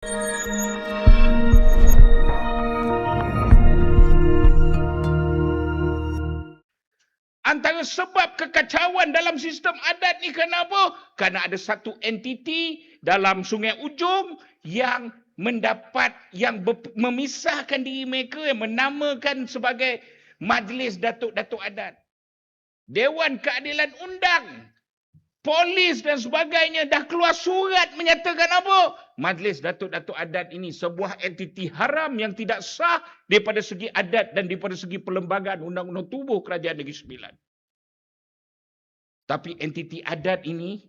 Antara sebab kekacauan dalam sistem adat ni kenapa? Kerana ada satu entiti dalam Sungai Ujong yang memisahkan diri mereka, yang menamakan sebagai Majlis Datuk-Datuk Adat. Dewan Keadilan Undang, polis dan sebagainya dah keluar surat menyatakan apa? Majlis Datuk-Datuk Adat ini sebuah entiti haram yang tidak sah daripada segi adat dan daripada segi perlembagaan Undang-Undang Tubuh Kerajaan Negeri Sembilan. Tapi entiti adat ini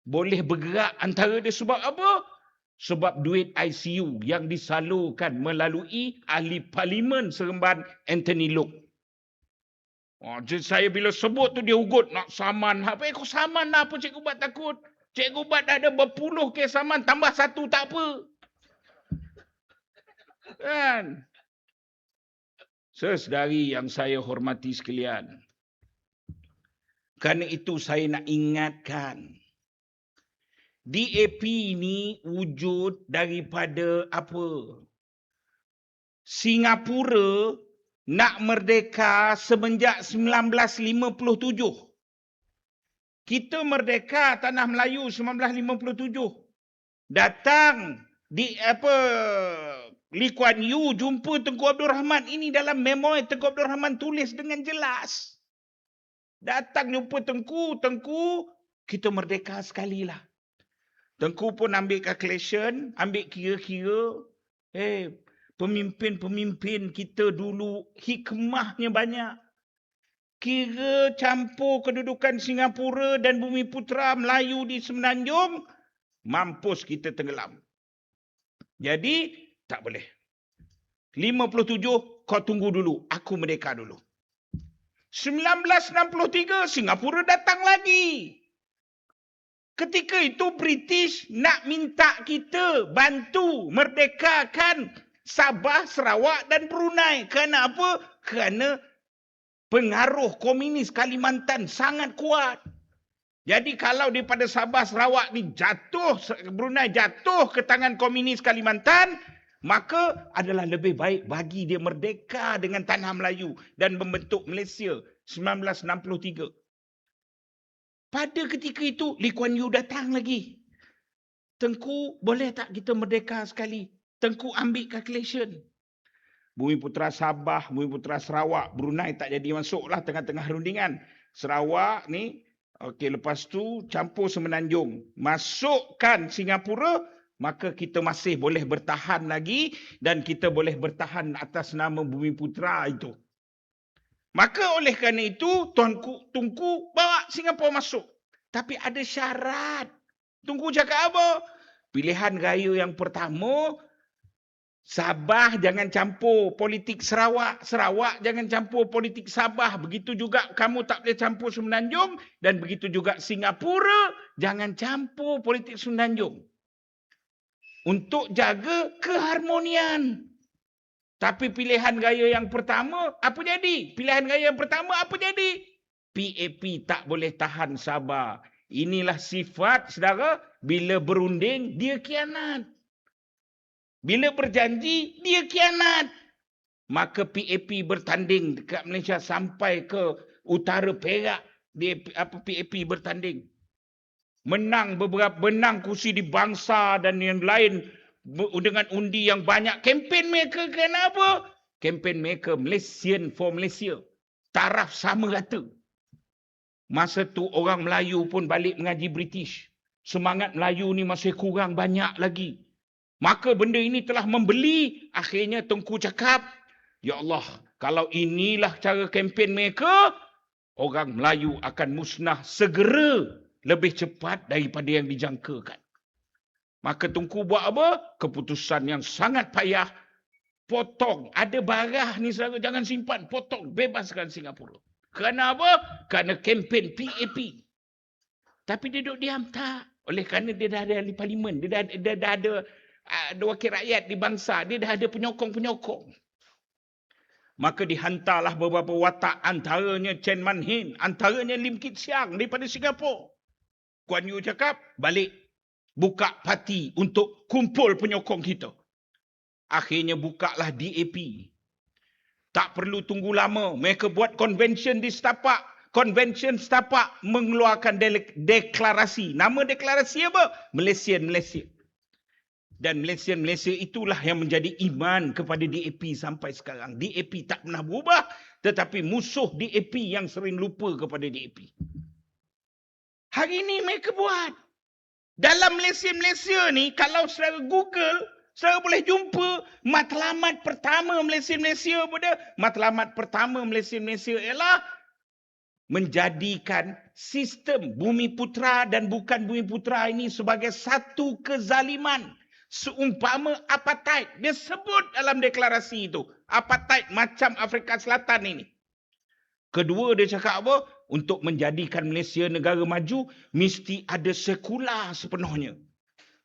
boleh bergerak antara dia sebab apa? Sebab duit ICU yang disalurkan melalui ahli parlimen Seremban Anthony Loke. Jadi saya bila sebut tu dia ugut nak saman. Apa kau saman lah apa Cikgu Bat takut? Cikgu Bat dah ada berpuluh kes saman, tambah satu tak apa. Kan? Saudari yang saya hormati sekalian. Kerana itu saya nak ingatkan. DAP ni wujud daripada apa? Singapura nak merdeka semenjak 1957. Kita merdeka Tanah Melayu 1957. Datang Lee Kuan Yew jumpa Tengku Abdul Rahman. Ini dalam memori Tengku Abdul Rahman tulis dengan jelas. Datang jumpa Tengku, kita merdeka sekali lah. Tengku pun ambil calculation, ambil kira-kira. Pemimpin-pemimpin kita dulu hikmahnya banyak. Kira campur kedudukan Singapura dan Bumiputera Melayu di Semenanjung, mampus kita tenggelam. Jadi, tak boleh. 57, kau tunggu dulu. Aku merdeka dulu. 1963, Singapura datang lagi. Ketika itu British nak minta kita bantu merdekakan Sabah, Sarawak dan Brunei. Kerana apa? Kerana pengaruh komunis Kalimantan sangat kuat. Jadi kalau daripada Sabah, Sarawak ni jatuh, Brunei jatuh ke tangan komunis Kalimantan, maka adalah lebih baik bagi dia merdeka dengan tanah Melayu dan membentuk Malaysia 1963. Pada ketika itu, Lee Kuan Yew datang lagi. Tengku, boleh tak kita merdeka sekali? Tengku ambil calculation. Bumiputera Sabah, Bumiputera Sarawak, Brunei tak jadi masuklah tengah-tengah rundingan. Sarawak ni, okey, lepas tu campur Semenanjung. Masukkan Singapura, maka kita masih boleh bertahan lagi dan kita boleh bertahan atas nama Bumiputera itu. Maka oleh kerana itu, Tunku bawa Singapura masuk. Tapi ada syarat. Tunku cakap apa? Pilihan raya yang pertama, Sabah jangan campur politik Sarawak. Sarawak jangan campur politik Sabah. Begitu juga kamu tak boleh campur Semenanjung. Dan begitu juga Singapura jangan campur politik Semenanjung. Untuk jaga keharmonian. Tapi pilihan raya yang pertama, apa jadi? Pilihan raya yang pertama, apa jadi? PAP tak boleh tahan Sabah. Inilah sifat, saudara, bila berunding, dia khianat. Bila berjanji, dia khianat. Maka PAP bertanding dekat Malaysia sampai ke utara Perak. PAP bertanding. Menang kursi di Bangsa dan yang lain dengan undi yang banyak. Kempen mereka kenapa? Kempen mereka Malaysian for Malaysia. Taraf sama rata. Masa tu orang Melayu pun balik mengaji British. Semangat Melayu ni masih kurang banyak lagi. Maka benda ini telah membeli. Akhirnya Tengku cakap, ya Allah, kalau inilah cara kempen mereka, orang Melayu akan musnah segera lebih cepat daripada yang dijangkakan. Maka Tengku buat apa? Keputusan yang sangat payah. Potong. Ada barah ni saudara, jangan simpan. Potong. Bebaskan Singapura. Kerana apa? Kerana kempen PAP. Tapi dia duduk diam tak. Oleh kerana dia dah ada ahli parlimen. Dia dah ada wakil rakyat di Bangsa. Dia dah ada penyokong-penyokong. Maka dihantarlah beberapa watak. Antaranya Chen Man Hin. Antaranya Lim Kit Siang daripada Singapura. Kuan Yew cakap, balik. buka parti untuk kumpul penyokong kita. Akhirnya bukalah DAP. Tak perlu tunggu lama. Mereka buat convention di setapak. Convention setapak mengeluarkan deklarasi. Nama deklarasi apa? Malaysia. Dan Malaysia itulah yang menjadi iman kepada DAP sampai sekarang. DAP tak pernah berubah. Tetapi musuh DAP yang sering lupa kepada DAP. Hari ini mereka buat. Dalam Malaysia ni, kalau saudara Google, saudara boleh jumpa matlamat pertama Malaysia pada. Matlamat pertama Malaysia ialah menjadikan sistem Bumi Putera dan bukan Bumi Putera ini sebagai satu kezaliman. Seumpama apartheid. Dia sebut dalam deklarasi itu. Apartheid macam Afrika Selatan ini. Kedua dia cakap apa? Untuk menjadikan Malaysia negara maju, mesti ada sekular sepenuhnya.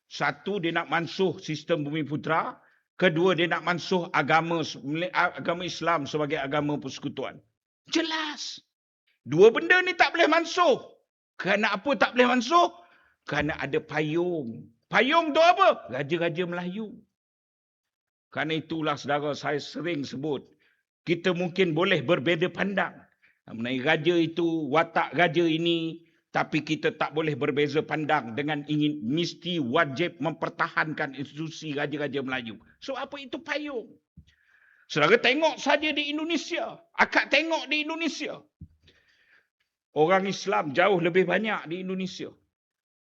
Satu, dia nak mansuh sistem Bumi Putera. Kedua, dia nak mansuh agama Islam sebagai agama persekutuan. Jelas. Dua benda ni tak boleh mansuh. Kerana apa tak boleh mansuh? Kerana ada payung. Payung tu apa? Raja-raja Melayu. Kerana itulah saudara saya sering sebut. Kita mungkin boleh berbeza pandang. Mengenai raja itu, watak raja ini. Tapi kita tak boleh berbeza pandang dengan ingin mesti wajib mempertahankan institusi raja-raja Melayu. So apa itu payung? Saudara tengok saja di Indonesia. Akak tengok di Indonesia. Orang Islam jauh lebih banyak di Indonesia.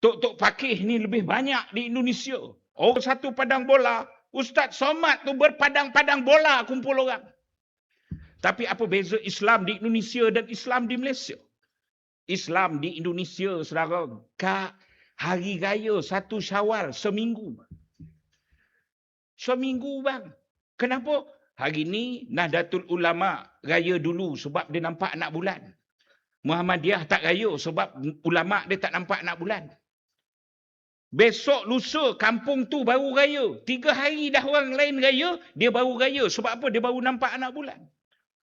Tok-tok pakih ni lebih banyak di Indonesia. Orang satu padang bola. Ustaz Somad tu berpadang-padang bola kumpul orang. Tapi apa beza Islam di Indonesia dan Islam di Malaysia? Islam di Indonesia, saudara, hari raya 1 Syawal seminggu. Seminggu bang. Kenapa? Hari ni Nahdlatul Ulama raya dulu sebab dia nampak anak bulan. Muhammadiyah tak raya sebab ulama dia tak nampak anak bulan. Besok lusa kampung tu baru raya. 3 hari dah orang lain raya, dia baru raya. Sebab apa? Dia baru nampak anak bulan.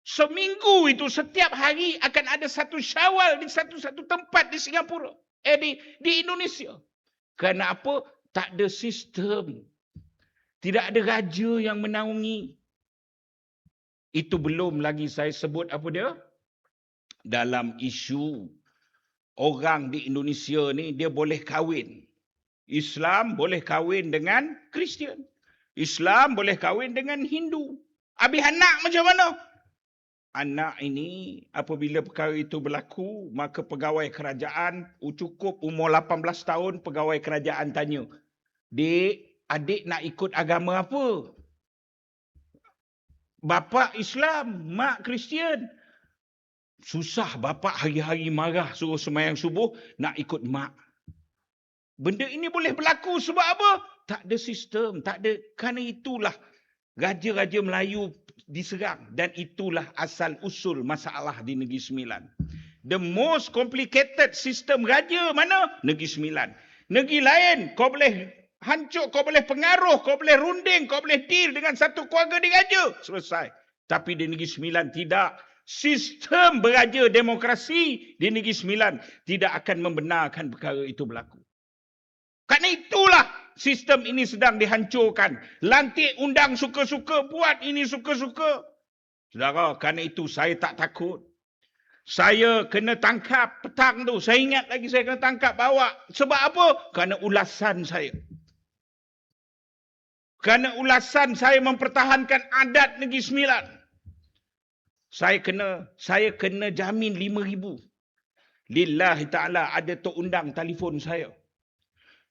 Seminggu itu setiap hari akan ada 1 Syawal di satu-satu tempat di Singapura. Di Indonesia. Kerana apa? Tak ada sistem. Tidak ada raja yang menaungi. Itu belum lagi saya sebut apa dia? Dalam isu orang di Indonesia ni dia boleh kahwin. Islam boleh kahwin dengan Kristian. Islam boleh kahwin dengan Hindu. Habis anak macam mana? Anak ini apabila perkara itu berlaku, maka pegawai kerajaan cukup umur 18 tahun, pegawai kerajaan tanya, "Dek, adik nak ikut agama apa?" "Bapa Islam, mak Kristian." Susah bapa hari-hari marah suruh sembahyang subuh nak ikut mak. Benda ini boleh berlaku sebab apa? Tak ada sistem, tak ada. Kerana itulah raja-raja Melayu diserang dan itulah asal usul masalah di Negeri Sembilan. The most complicated sistem raja mana? Negeri Sembilan. Negeri lain kau boleh hancur, kau boleh pengaruh, kau boleh runding, kau boleh deal dengan satu keluarga diraja. Selesai. Tapi di Negeri Sembilan tidak. Sistem beraja demokrasi di Negeri Sembilan tidak akan membenarkan perkara itu berlaku. Kerana itulah sistem ini sedang dihancurkan. Lantik undang suka-suka, buat ini suka-suka. Saudara, kerana itu saya tak takut. Saya kena tangkap petang tu. Saya ingat lagi saya kena tangkap bawa. Sebab apa? Kerana ulasan saya. Kerana ulasan saya mempertahankan adat Negeri Sembilan. Saya kena jamin 5,000. Lillahi ta'ala ada tok undang telefon saya.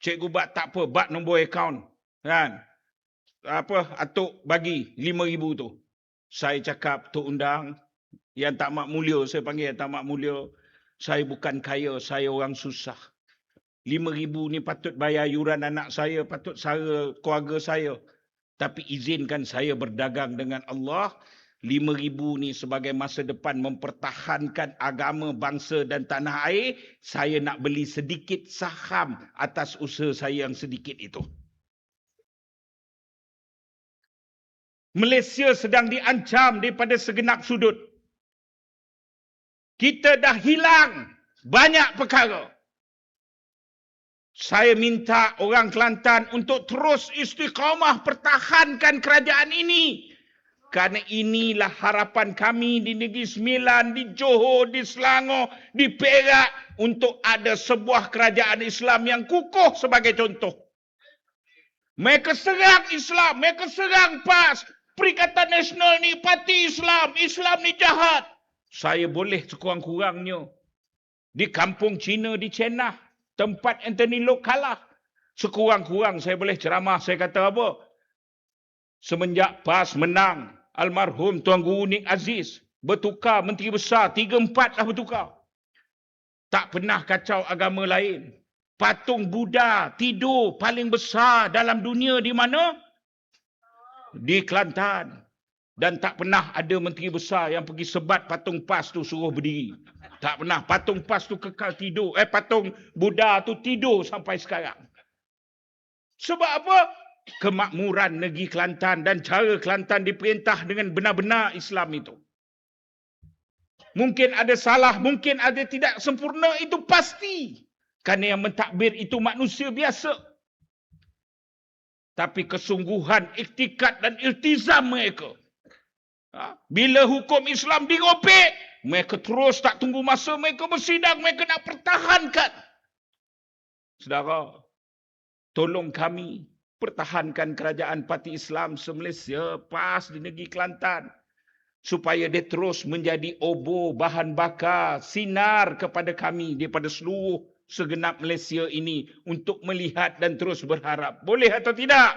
Cikgu Bat tak apa, Bat nombor akaun. Kan? Atuk bagi 5,000 tu. Saya cakap, tok undang, yang tak mak mulia, saya panggil yang tak mak mulia. Saya bukan kaya, saya orang susah. 5,000 ni patut bayar yuran anak saya, patut sara keluarga saya. Tapi izinkan saya berdagang dengan Allah. 5,000 ni sebagai masa depan mempertahankan agama, bangsa dan tanah air. Saya nak beli sedikit saham atas usaha saya yang sedikit itu. Malaysia sedang diancam daripada segenap sudut. Kita dah hilang banyak perkara. Saya minta orang Kelantan untuk terus istiqamah pertahankan kerajaan ini. Kerana inilah harapan kami di Negeri Sembilan, di Johor, di Selangor, di Perak untuk ada sebuah kerajaan Islam yang kukuh sebagai contoh. Mereka serang Islam, mereka serang PAS. Perikatan Nasional ni parti Islam, Islam ni jahat. Saya boleh sekurang-kurangnya di kampung Cina di Chennai, tempat Anthony Lok kalah. Sekurang-kurang saya boleh ceramah, saya kata apa? Semenjak PAS menang, almarhum Tuan Guru Nik Aziz bertukar Menteri Besar, 3-4 dah bertukar. Tak pernah kacau agama lain. Patung Buddha tidur paling besar dalam dunia di mana? Di Kelantan. Dan tak pernah ada menteri besar yang pergi sebat patung PAS tu suruh berdiri. Tak pernah. Patung PAS tu kekal tidur. Patung Buddha tu tidur sampai sekarang. Sebab apa? Kemakmuran negeri Kelantan dan cara Kelantan diperintah dengan benar-benar Islam itu. Mungkin ada salah, mungkin ada tidak sempurna, itu pasti. Kerana yang mentadbir itu manusia biasa. Tapi kesungguhan, iktikad dan iltizam mereka. Bila hukum Islam dirobek, mereka terus tak tunggu masa mereka bersidang, mereka nak pertahankan. Saudara, tolong kami pertahankan kerajaan Parti Islam se-Malaysia, PAS di negeri Kelantan. Supaya dia terus menjadi obor, bahan bakar, sinar kepada kami daripada seluruh segenap Malaysia ini untuk melihat dan terus berharap. Boleh atau tidak?